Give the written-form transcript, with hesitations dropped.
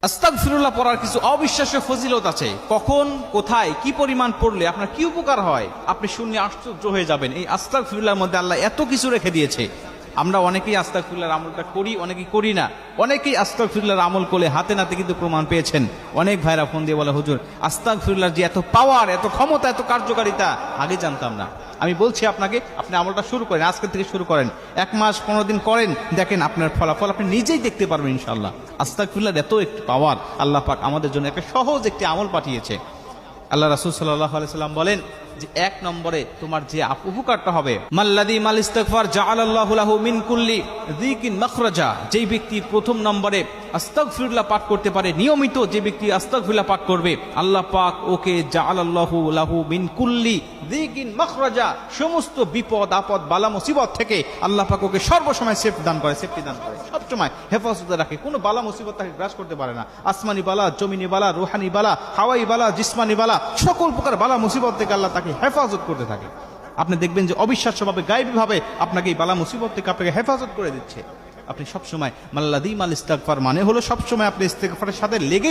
আস্তাগফিরুল্লাহ পড়ার কিছু অবিশ্বাস্য ফজিলত আছে। কখন, কোথায়, কি পরিমাণ পড়লে আপনার কি উপকার হয় আপনি শুনে আশ্চর্য হয়ে যাবেন। এই আস্তাগফিরুল্লাহর মধ্যে আল্লাহ এত কিছু রেখে দিয়েছে। আমরা অনেকেই আস্তাগফিরুল্লাহর আমলটা করি, অনেকেই করি না। অনেকেই আস্তাগফিরুল্লাহর আমল করলে হাতে নাতে কিন্তু প্রমাণ পেয়েছেন। অনেক ভাইরা ফোন দিয়ে বলে, হুজুর আস্তাগফিরুল্লাহর যে এত পাওয়ার, এত ক্ষমতা, এত কার্যকারিতা আগে জানতাম না। আমি বলছি আপনাকে, আপনি আমলটা শুরু করেন, আজকের থেকে শুরু করেন। 1 মাস 15 দিন করেন, দেখেন আপনার ফলাফল আপনি নিজেই দেখতে পারবেন ইনশাআল্লাহ। আস্তাগফিরুল্লাহর এত একটি পাওয়ার, আল্লাহ পাক আমাদের জন্য একটা সহজ একটি আমল পাঠিয়েছে। আল্লাহ রাসূল সাল্লাল্লাহু আলাইহি সাল্লাম বলেন যে 1 নম্বরে তোমার যে উপকারটা হবে, মাল্লাযী মাল ইস্তিগফার জাআলাল্লাহু লাহু মিন কুল্লি যিকিন মাখরাজা। যেই ব্যক্তি প্রথম নম্বরে আস্তাগফিরুল্লাহ পাঠ করতে পারে, নিয়মিত যে ব্যক্তি আস্তাগফিরুল্লাহ পাঠ করবে, আল্লাহ পাক ওকে জাআলাল্লাহু লাহু মিন কুল্লি যিকিন মাখরাজা, সমস্ত বিপদ আপদ বালা মুসিবত থেকে আল্লাহ পাক ওকে সর্বসময় সেফটি দান করে, সবসময় হেফাজতে রাখে। কোনো বালা মুসিবত তাকে গ্রাস করতে পারে না। আসমানি বালা, জমিনি বালা, রুহানি বালা, হাওয়াই বালা, জিসমানি বালা, সকল প্রকার বালা মুসিবত থেকে আল্লাহ তাকে হেফাজত করতে থাকে। আপনি দেখবেন যে অবিশ্বাস্যভাবে, গায়েবীভাবে আপনাকে এই বালা মুসিবত থেকে আপনাকে হেফাজত করে দিচ্ছে। আপনি সবসময় মাল্লাযী মাল ইস্তিগফার মানে হলো সবসময় আপনি ইস্তিগফারের সাথে লেগে